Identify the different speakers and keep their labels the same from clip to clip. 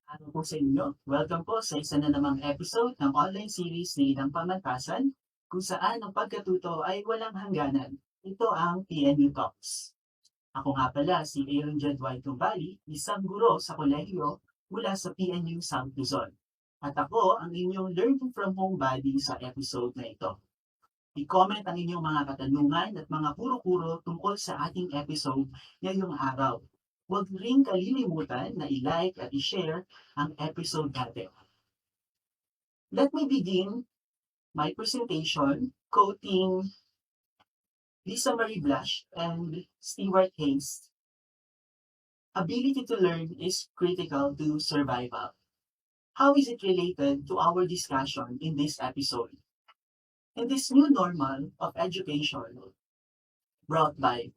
Speaker 1: Ano po sa inyo? Welcome po sa isa na namang episode ng online series ni Ilang Pamantasan kung saan ang pagkatuto ay walang hangganan. Ito ang PNU Talks. Ako nga pala si Aaron Jadway Tumbali, isang guro sa kolehiyo mula sa PNU South Luzon. At ako ang inyong learning from home buddy sa episode na ito. I-comment ang inyong mga katanungan at mga kuro-kuro tungkol sa ating episode ngayong araw. Huwag ring kalilimutan na i-like at i-share ang episode natin. Let me begin my presentation quoting Lisa Marie Blush and Stewart Haynes. Ability to learn is critical to survival. How is it related to our discussion in this episode? In this new normal of education brought by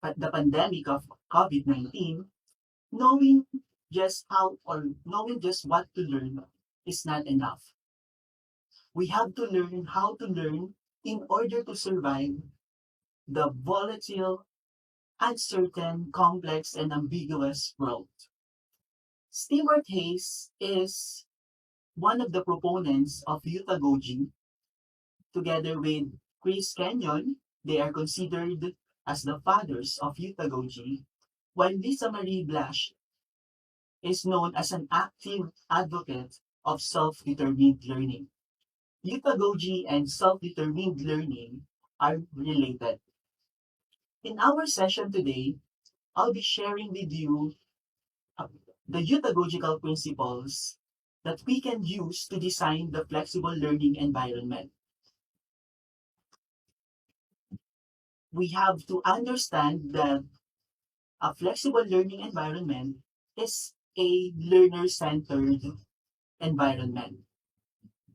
Speaker 1: the pandemic of COVID-19, knowing knowing just what to learn is not enough. We have to learn how to learn in order to survive the volatile, uncertain, complex, and ambiguous world. Stewart Hayes is one of the proponents of Heutagogy. Together with Chris Kenyon, they are considered as the fathers of Heutagogy, while Lisa Marie Blash is known as an active advocate of self-determined learning. Heutagogy and self-determined learning are related. In our session today, I'll be sharing with you uh, the heutagogical principles that we can use to design the flexible learning environment. We have to understand that a flexible learning environment is a learner-centered environment.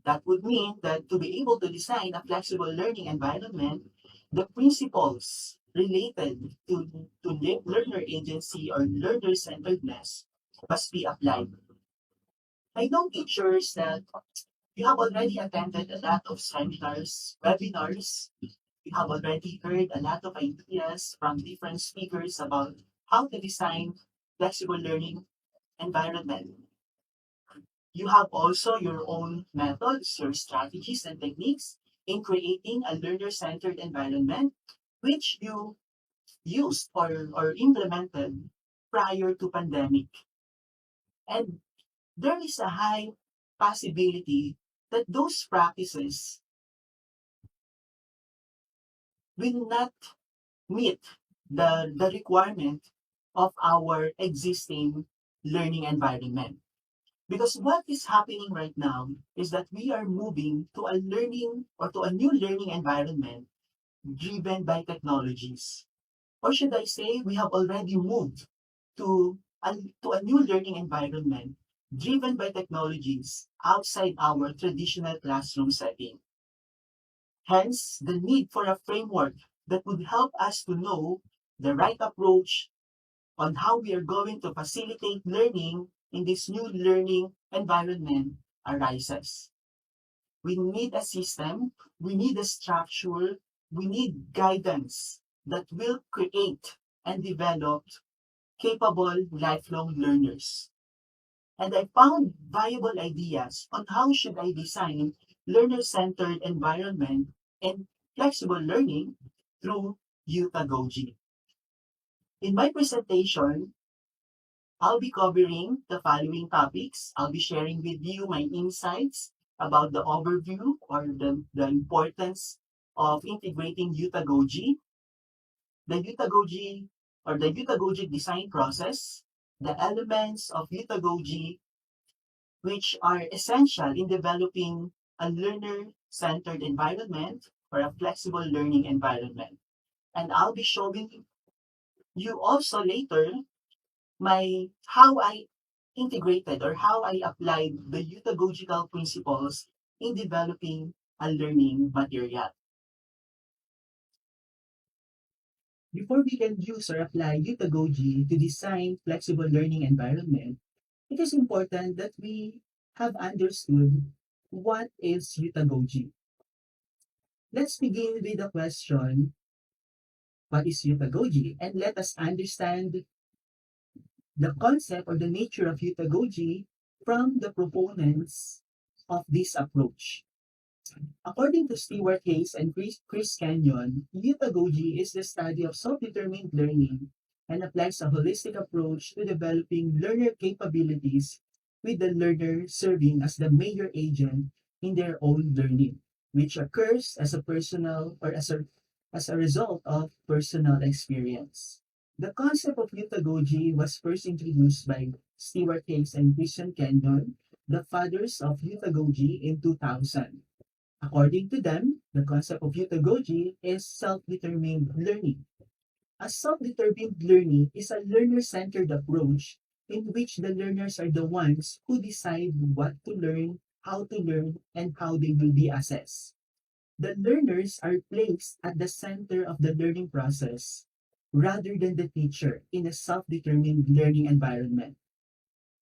Speaker 1: That would mean that to be able to design a flexible learning environment, the principles related to learner agency or learner-centeredness must be applied. I know teachers that you have already attended a lot of seminars, webinars. You have already heard a lot of ideas from different speakers about how to design flexible learning environment. You have also your own methods, your strategies and techniques in creating a learner-centered environment, which you used or implemented prior to pandemic. And there is a high possibility that those practices will not meet the requirement of our existing learning environment. Because what is happening right now is that we are moving to a learning or to a new learning environment driven by technologies. Or should I say, we have already moved to to a new learning environment driven by technologies outside our traditional classroom setting. Hence, the need for a framework that would help us to know the right approach on how we are going to facilitate learning in this new learning environment arises. We need a system, we need a structure, we need guidance that will create and develop capable lifelong learners. And I found viable ideas on how should I design learner-centered environment and flexible learning through Heutagogy. In my presentation, I'll be covering the following topics. I'll be sharing with you my insights about the overview or the importance of integrating Heutagogy, the Heutagogy the Heutagogy design process, the elements of Heutagogy which are essential in developing a learner-centered environment or a flexible learning environment. And I'll be showing you also later my how I integrated or how I applied the heutagogical principles in developing a learning material. Before we can use or apply heutagogy to design flexible learning environment, it is important that we have understood what is heutagogy. Let's begin with the question, what is heutagogy? And let us understand the concept or the nature of heutagogy from the proponents of this approach. According to Stewart Hayes and Chris Canyon, heutagogy is the study of self-determined learning and applies a holistic approach to developing learner capabilities with the learner serving as the major agent in their own learning, which occurs as a personal or as a result of personal experience. The concept of heutagogy was first introduced by Stewart Hayes and Christian Canyon, the fathers of heutagogy, in 2000. According to them, the concept of heutagogy is self-determined learning. A self-determined learning is a learner-centered approach in which the learners are the ones who decide what to learn, how to learn, and how they will be assessed. The learners are placed at the center of the learning process rather than the teacher in a self-determined learning environment.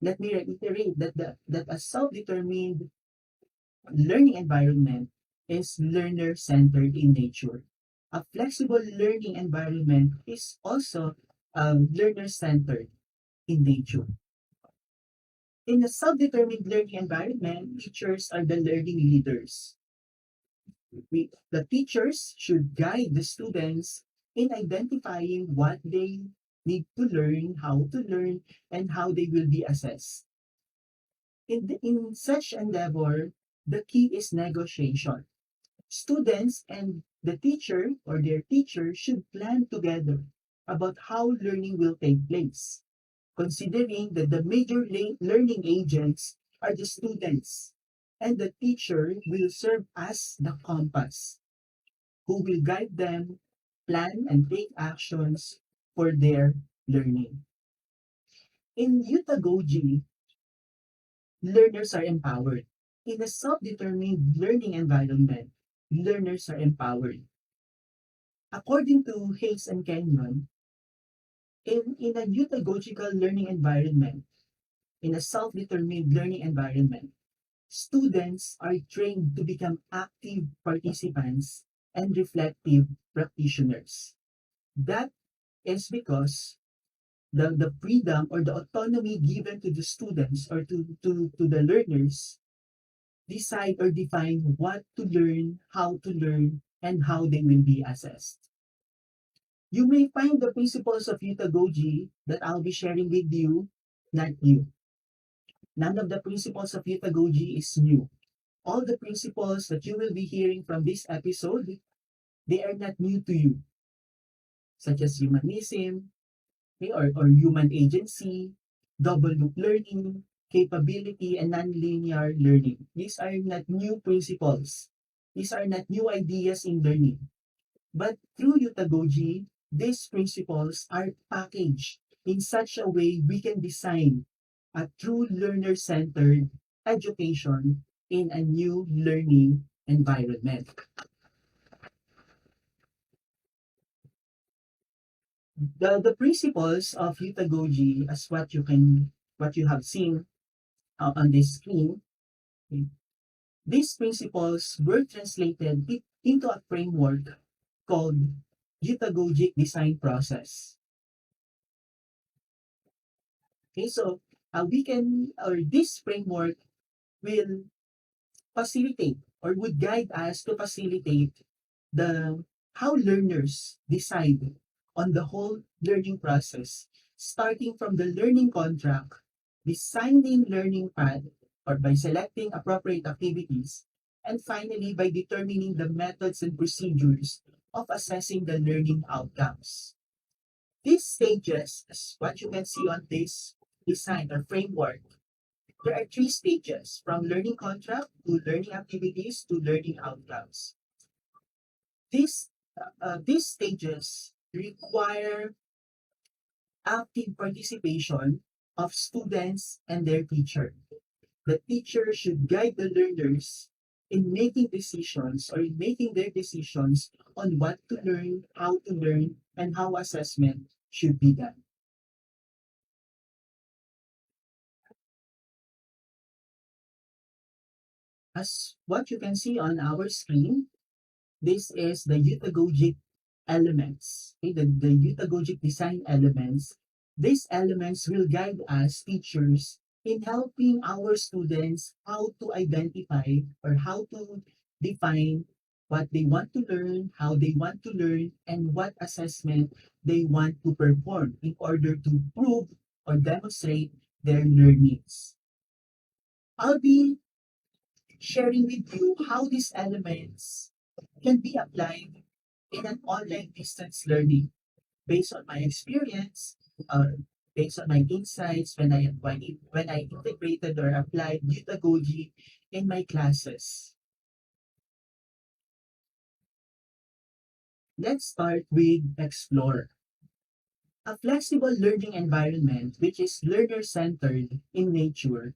Speaker 1: Let me reiterate that a self-determined learning environment is learner-centered in nature. A flexible learning environment is also learner-centered in nature. In a self-determined learning environment, teachers are the learning leaders. The teachers should guide the students in identifying what they need to learn, how to learn, and how they will be assessed. In such endeavor, the key is negotiation. Students and the teacher or their teacher should plan together about how learning will take place, considering that the major learning agents are the students, and the teacher will serve as the compass who will guide them, plan, and take actions for their learning. In Heutagogy, learners are empowered. In a self-determined learning environment, learners are empowered. According to Hayes and Kenyon, in a heutagogical learning environment, in a self-determined learning environment, students are trained to become active participants and reflective practitioners. That is because the freedom or the autonomy given to the students or to the learners decide or define what to learn, how to learn, and how they will be assessed. You may find the principles of heutagogy that I'll be sharing with you not new. None of the principles of heutagogy is new. All the principles that you will be hearing from this episode, they are not new to you, such as humanism, okay, or human agency, double loop learning, capability, and nonlinear learning. These are not new principles. These are not new ideas in learning. But through heutagogy, these principles are packaged in such a way we can design a true learner-centered education in a new learning environment. The principles of heutagogy, as what you have seen on this screen, okay, these principles were translated into a framework called heutagogic design process. Okay, so we can, or this framework will facilitate or would guide us to facilitate the how learners decide on the whole learning process, starting from the learning contract, designing learning path, or by selecting appropriate activities, and finally by determining the methods and procedures of assessing the learning outcomes. These stages, as what you can see on this design or framework, there are three stages from learning contract to learning activities to learning outcomes. These, these stages require active participation of students and their teacher. The teacher should guide the learners in making decisions or in making their decisions on what to learn, how to learn, and how assessment should be done. As what you can see on our screen, this is the heutagogic elements, okay, the heutagogic design elements These elements will guide us, teachers, in helping our students how to identify or how to define what they want to learn, how they want to learn, and what assessment they want to perform in order to prove or demonstrate their learnings. I'll be sharing with you how these elements can be applied in an online distance learning based on my experience, uh, based on my insights when I integrated or applied Heutagogy in my classes. Let's start with Explore, a flexible learning environment which is learner-centered in nature.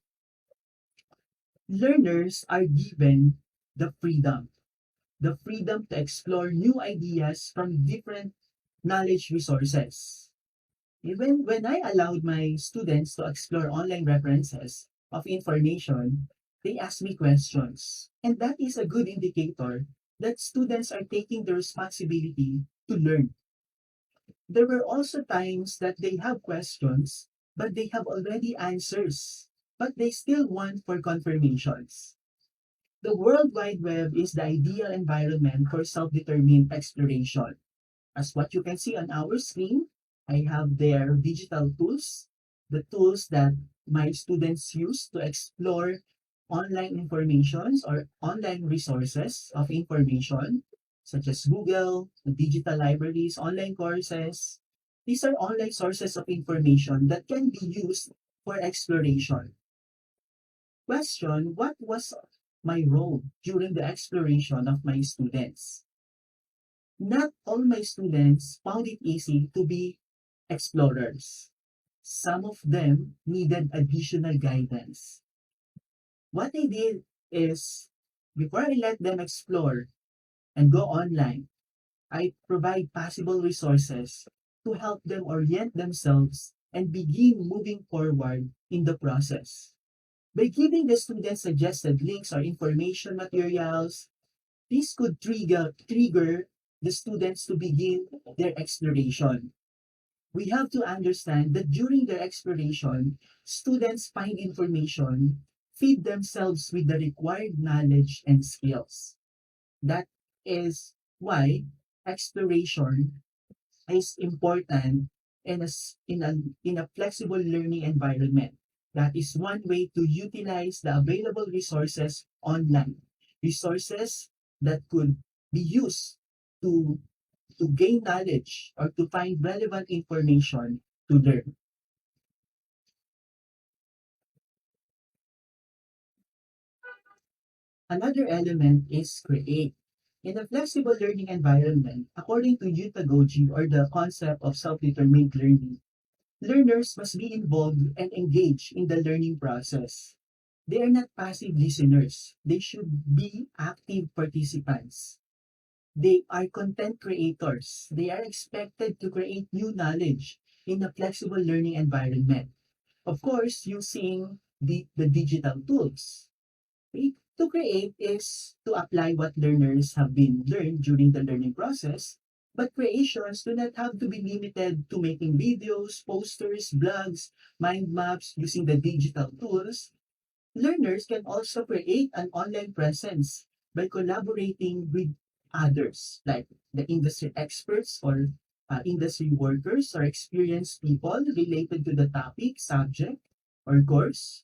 Speaker 1: Learners are given the freedom to explore new ideas from different knowledge resources. Even when I allowed my students to explore online references of information, they ask me questions. And that is a good indicator that students are taking the responsibility to learn. There were also times that they have questions, but they have already answers, but they still want for confirmations. The World Wide Web is the ideal environment for self-determined exploration. As what you can see on our screen, I have their digital tools, the tools that my students use to explore online informations or online resources of information, such as Google, digital libraries, online courses. These are online sources of information that can be used for exploration. Question, what was my role during the exploration of my students? Not all my students found it easy to be explorers. Some of them needed additional guidance. What I did is, before I let them explore and go online, I provide possible resources to help them orient themselves and begin moving forward in the process. By giving the students suggested links or information materials, this could trigger the students to begin their exploration. We have to understand that during their exploration, students find information, feed themselves with the required knowledge and skills. That is why exploration is important in a flexible learning environment. That is one way to utilize the available resources online. Resources that could be used to, to gain knowledge or to find relevant information to learn. Another element is create. In a flexible learning environment, according to Heutagogy or the concept of self-determined learning, learners must be involved and engaged in the learning process. They are not passive listeners. They should be active participants. They are content creators. They are expected to create new knowledge in a flexible learning environment. Of course, using the digital tools. Okay? To create is to apply what learners have been learned during the learning process, but creations do not have to be limited to making videos, posters, blogs, mind maps using the digital tools. Learners can also create an online presence by collaborating with others, like the industry experts or industry workers or experienced people related to the topic, subject, or course.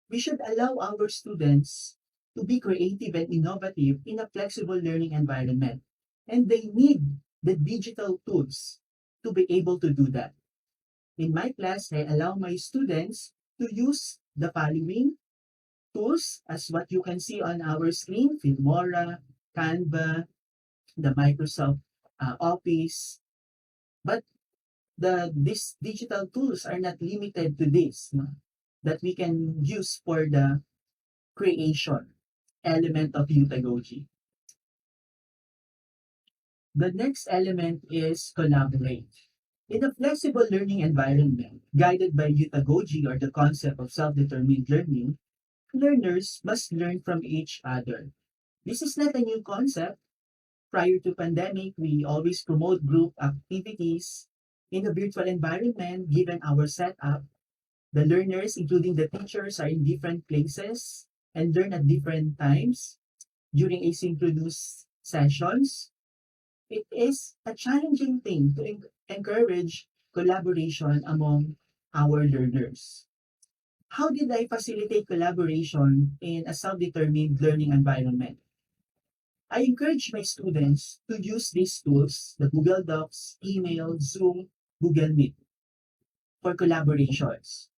Speaker 1: We should allow our students to be creative and innovative in a flexible learning environment. And they need the digital tools to be able to do that. In my class, I allow my students to use the following tools as what you can see on our screen, Filmora, Canva, the Microsoft Office. But these digital tools are not limited to this, no? That we can use for the creation element of Heutagogy. The next element is collaborate. In a flexible learning environment, guided by Heutagogy or the concept of self-determined learning, learners must learn from each other. This is not a new concept. Prior to pandemic, we always promote group activities. In a virtual environment, given our setup, the learners, including the teachers, are in different places and learn at different times during asynchronous sessions. It is a challenging thing to encourage collaboration among our learners. How did I facilitate collaboration in a self-determined learning environment? I encourage my students to use these tools, the Google Docs, email, Zoom, Google Meet, for collaborations.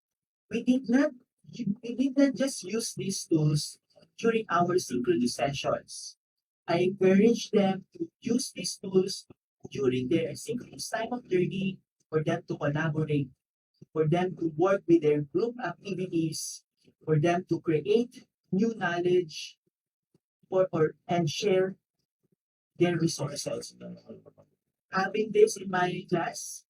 Speaker 1: We did not we did not just use these tools during our synchronous sessions. I encourage them to use these tools during their synchronous time of learning for them to collaborate, for them to work with their group activities, for them to create new knowledge and share their resources. Having this in my class,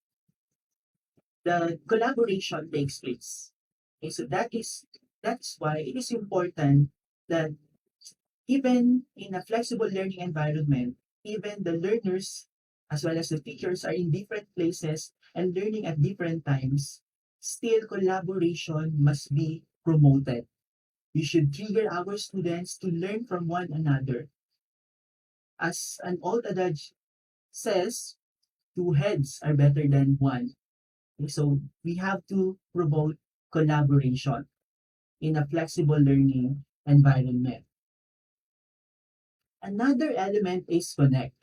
Speaker 1: the collaboration takes place. Okay, so that's why it is important that even in a flexible learning environment, even the learners as well as the teachers are in different places and learning at different times, still collaboration must be promoted. We should trigger our students to learn from one another. As an old adage says, two heads are better than one. So we have to promote collaboration in a flexible learning environment. Another element is connect.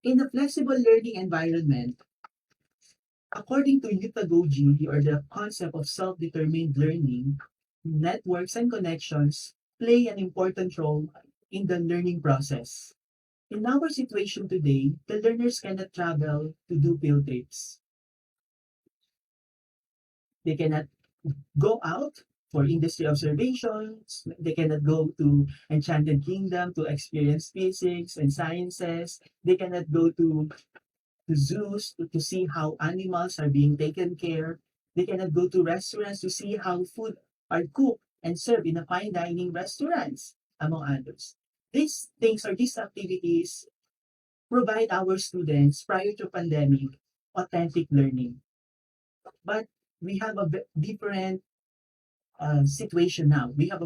Speaker 1: In a flexible learning environment, according to Heutagogy, or the concept of self-determined learning, networks and connections play an important role in the learning process. In our situation today, the learners cannot travel to do field trips. They cannot go out for industry observations. They cannot go to Enchanted Kingdom to experience physics and sciences. They cannot go to zoos to see how animals are being taken care. They cannot go to restaurants to see how food are cooked and served in a fine dining restaurants, among others. These things or these activities provide our students prior to pandemic authentic learning. But we have a different situation now. We have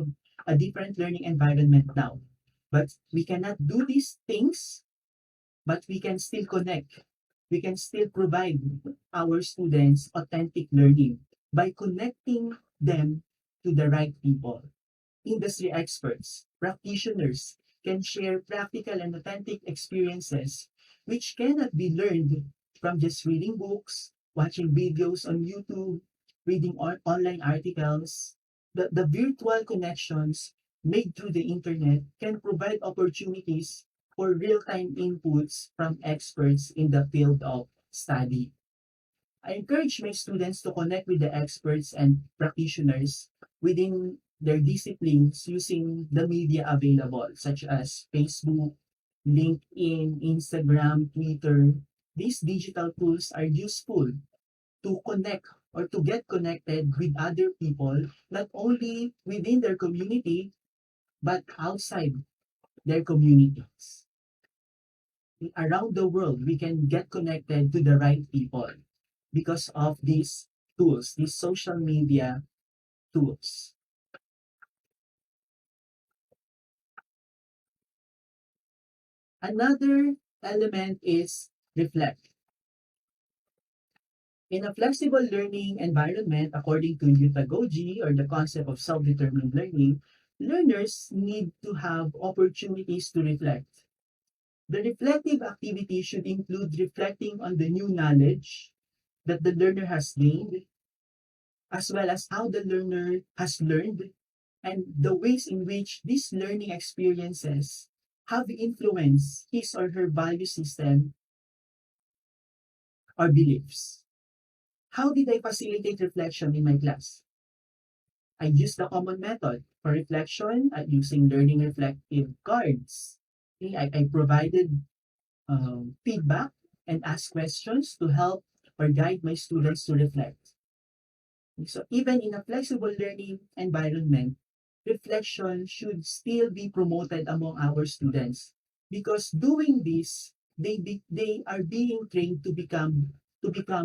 Speaker 1: a different learning environment now. But we cannot do these things, but we can still connect. We can still provide our students authentic learning by connecting them to the right people. Industry experts, practitioners can share practical and authentic experiences which cannot be learned from just reading books, watching videos on YouTube, reading online articles. The virtual connections made through the internet can provide opportunities for real-time inputs from experts in the field of study. I encourage my students to connect with the experts and practitioners within their disciplines using the media available, such as Facebook, LinkedIn, Instagram, Twitter. These digital tools are useful to connect or to get connected with other people, not only within their community, but outside their communities. Around the world, we can get connected to the right people because of these tools, these social media tools. Another element is reflect. In a flexible learning environment, according to Heutagogy, or the concept of self-determined learning, learners need to have opportunities to reflect. The reflective activity should include reflecting on the new knowledge that the learner has gained, as well as how the learner has learned, and the ways in which these learning experiences have influenced his or her value system or beliefs. How did I facilitate reflection in my class? I used the common method for reflection using learning reflective cards. Okay, I provided feedback and asked questions to help or guide my students to reflect. So even in a flexible learning environment, reflection should still be promoted among our students because doing this they are being trained to become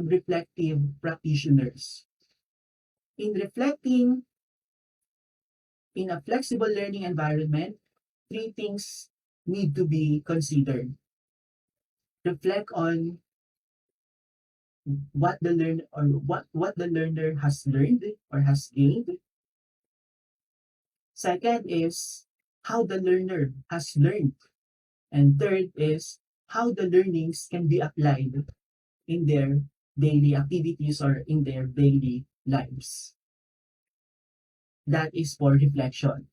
Speaker 1: reflective practitioners. In reflecting in a flexible learning environment, three things need to be considered. Reflect on what the learner has learned or has gained. Second is how the learner has learned. And third is how the learnings can be applied in their daily activities or in their daily lives. That is for reflection.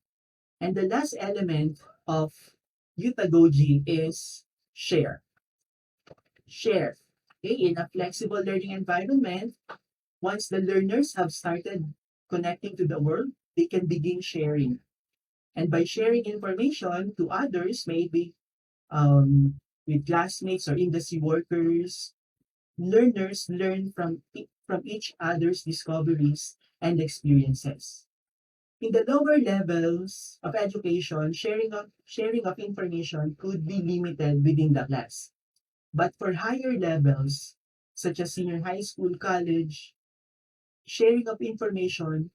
Speaker 1: And the last element of Heutagogy is share. Share. Okay, in a flexible learning environment, once the learners have started connecting to the world, they can begin sharing. And by sharing information to others, maybe with classmates or industry workers, learners learn from each other's discoveries and experiences. In the lower levels of education, sharing of information could be limited within the class. But for higher levels, such as senior high school, college, sharing of information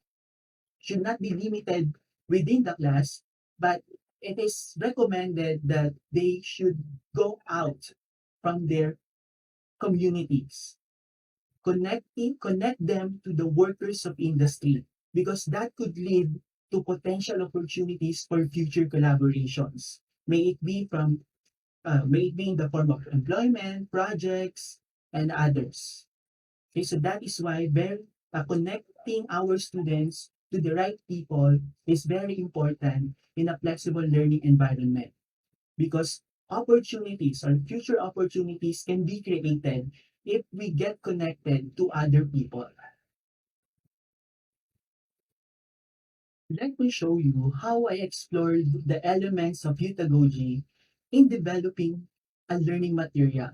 Speaker 1: should not be limited within the class, but it is recommended that they should go out from their communities, connect them to the workers of industry, because that could lead to potential opportunities for future collaborations. May it be in the form of employment, projects, and others. Okay, so that is why connecting our students to the right people is very important in a flexible learning environment, because opportunities or future opportunities can be created if we get connected to other people. Let me show you how I explored the elements of Heutagogy in developing a learning material.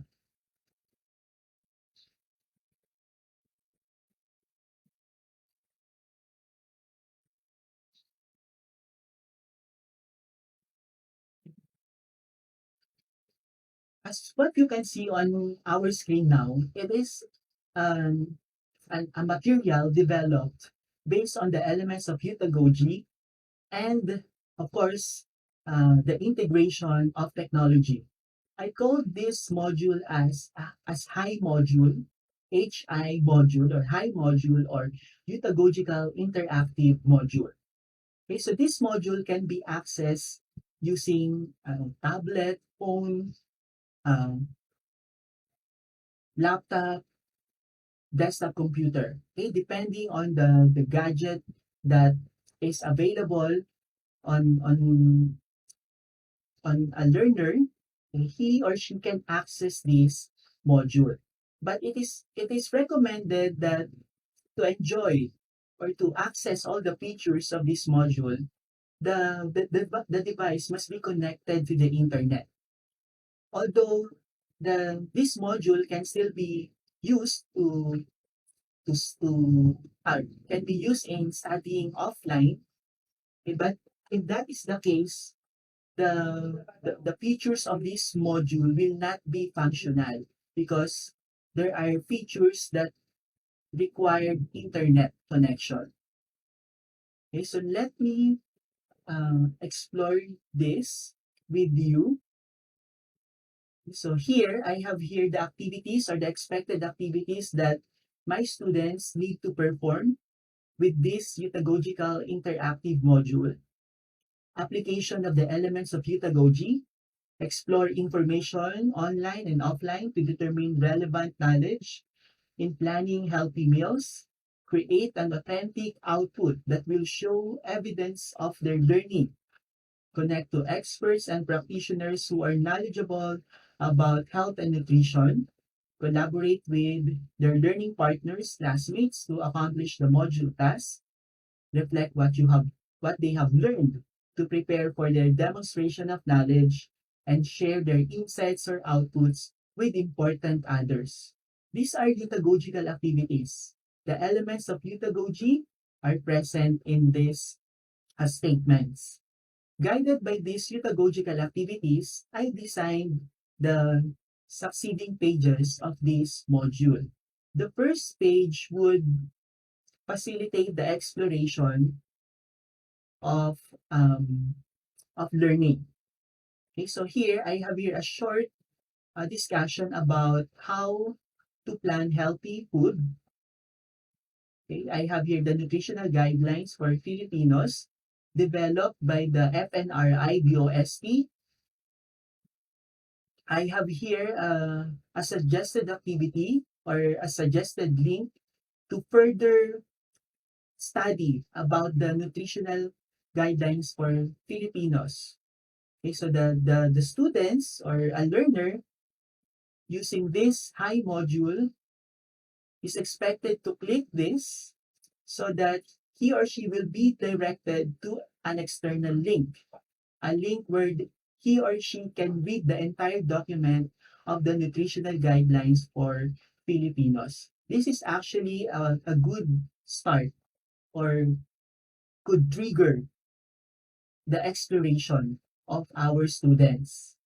Speaker 1: As what you can see on our screen now, it is um, a material developed based on the elements of Heutagogy and, of course, the integration of technology. I call this module as high module, HI module or high module or Heutagogical interactive module. Okay, so this module can be accessed using tablet, phone, um, laptop, desktop computer. Okay, depending on the gadget that is available on on on a learner, he or she can access this module. But it is recommended that to enjoy or to access all the features of this module, the device must be connected to the internet. Although this module can still be used to, to can be used in studying offline, but if that is the case, the features of this module will not be functional because there are features that require internet connection. Okay, so let me explore this with you. So here, I have here the activities or the expected activities that my students need to perform with this Heutagogical interactive module. Application of the elements of Heutagogy, explore information online and offline to determine relevant knowledge in planning healthy meals, create an authentic output that will show evidence of their learning, connect to experts and practitioners who are knowledgeable about health and nutrition, collaborate with their learning partners, classmates to accomplish the module task, reflect what they have learned to prepare for their demonstration of knowledge, and share their insights or outputs with important others. These are heutagogical activities. The elements of heutagogy are present in these statements. Guided by these heutagogical activities, I designed the succeeding pages of this module. The first page would facilitate the exploration of um, of learning. Okay, so here I have here a short discussion about how to plan healthy food. Okay, I have here the nutritional guidelines for Filipinos developed by the FNRI BOST. I have here a suggested activity or a suggested link to further study about the nutritional guidelines for Filipinos. Okay, so the students or a learner using this high module is expected to click this so that he or she will be directed to an external link, a link where he or she can read the entire document of the nutritional guidelines for Filipinos. This is actually a good start or could trigger the exploration of our students.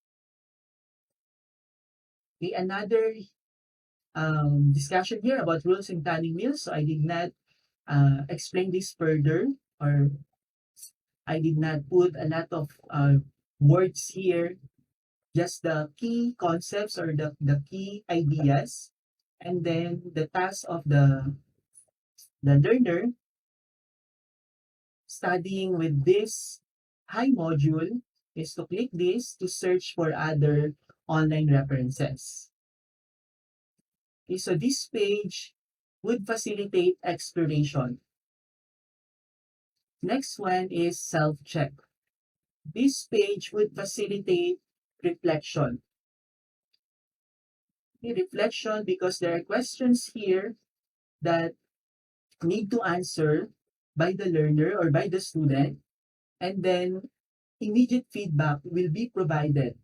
Speaker 1: Okay, another discussion here about rules in planning meals. So I did not explain this further, or I did not put a lot of words here, just the key concepts or the key ideas, and then the task of the learner studying with this high module is to click this to search for other online references. Okay, so this page would facilitate exploration. Next one is self-check. This page would facilitate reflection. Okay, reflection because there are questions here that need to answer by the learner or by the student, and then immediate feedback will be provided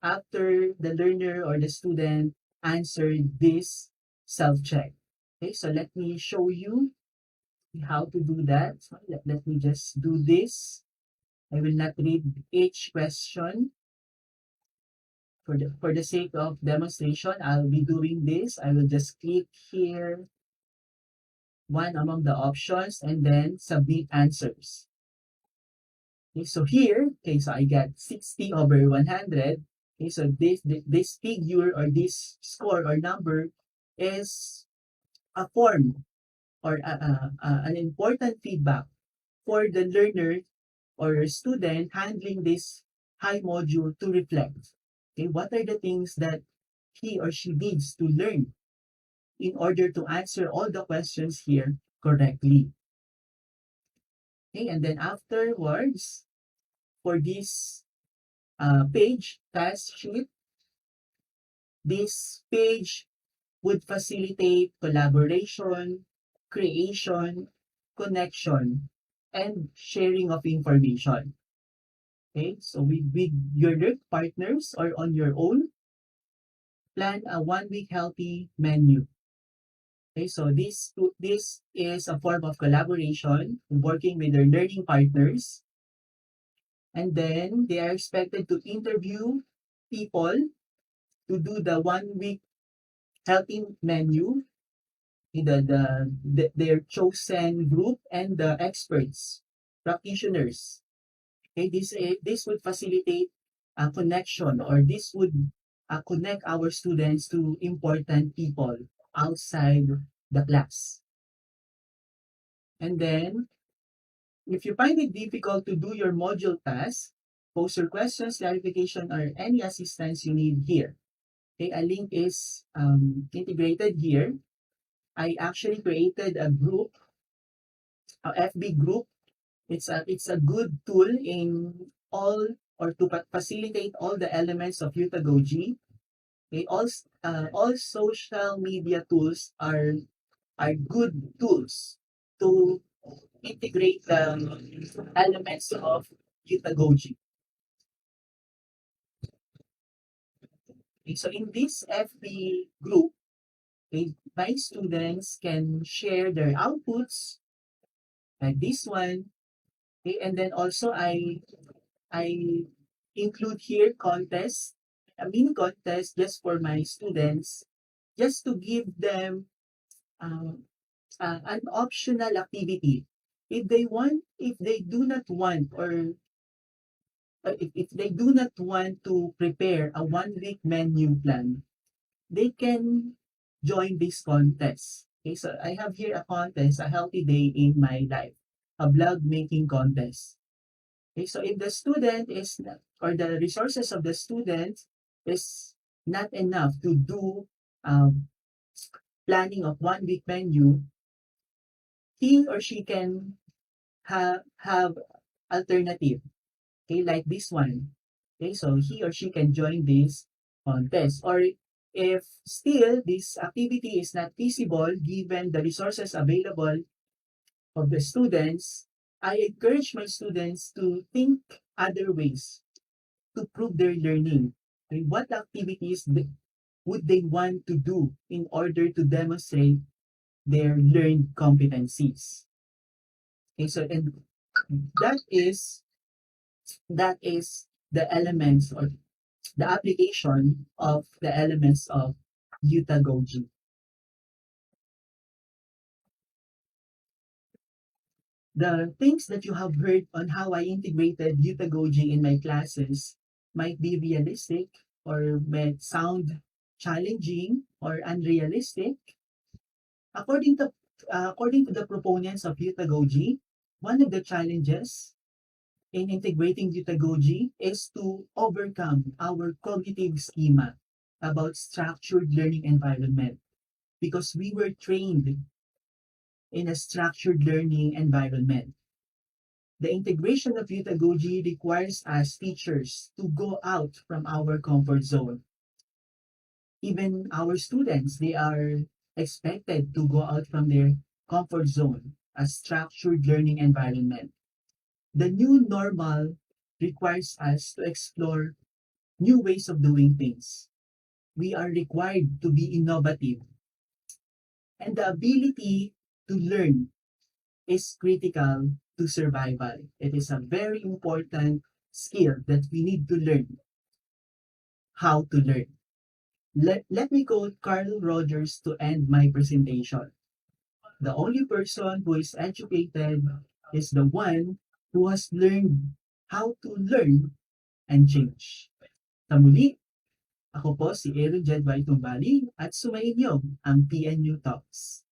Speaker 1: after the learner or the student answered this self-check. Okay, so let me show you how to do that. So let me just do this. I will not read each question. For the sake of demonstration, I'll be doing this. I will just click here, one among the options, and then submit answers. Okay, so here, okay, so I got 60 over 100. Okay, so this figure or this score or number is a form or an important feedback for the learner or student handling this high module to reflect. Okay, what are the things that he or she needs to learn in order to answer all the questions here correctly? Okay, and then afterwards, for this page, task sheet, this page would facilitate collaboration, creation, connection, and sharing of information. Okay, so with your work partners or on your own, plan a 1 week healthy menu. Okay, so this is a form of collaboration, working with their learning partners, and then they are expected to interview people to do the 1 week healthy menu, their chosen group and the experts, practitioners. Okay, this would facilitate a connection, or this would connect our students to important people outside the class. And then, if you find it difficult to do your module task, post your questions, clarification, or any assistance you need here. Okay, a link is integrated here. I actually created a group, a FB group. It's a good tool in all or to facilitate all the elements of Heutagogy. Okay, all social media tools are good tools to integrate the elements of Heutagogy. Okay, so in this FB group, okay, my students can share their outputs like this one. Okay, and then also I include here contests a mini contest just for my students, just to give them um, an optional activity. If they do not want, or if they do not want to prepare a 1 week menu plan, they can join this contest. Okay, so I have here a contest, a healthy day in my life, a blog making contest. Okay, so if the student is not, or the resources of the student is not enough to do um, planning of 1 week menu, he or she can have alternative. Okay, like this one. Okay, so he or she can join this contest. Or if still this activity is not feasible given the resources available of the students, I encourage my students to think other ways to prove their learning. Okay, what activities would they want to do in order to demonstrate their learned competencies? Okay, so and that is that is the elements, or the application of the elements of Heutagogy. The things that you have heard on how I integrated Heutagogy in my classes might be realistic, or might sound challenging or unrealistic. According to according to the proponents of Heutagogy, one of the challenges in integrating Heutagogy is to overcome our cognitive schema about structured learning environment, because we were trained in a structured learning environment. The integration of Heutagogy requires us teachers to go out from our comfort zone. Even our students, they are expected to go out from their comfort zone, a structured learning environment. The new normal requires us to explore new ways of doing things. We are required to be innovative, and the ability to learn is critical to survival. It is a very important skill that we need to learn how to learn. Let me quote Carl Rogers to end my presentation. The only person who is educated is the one who has learned how to learn and change. Sa muli, ako po si Aaron Jedway Tumbali at sumainyo ang PNU Talks.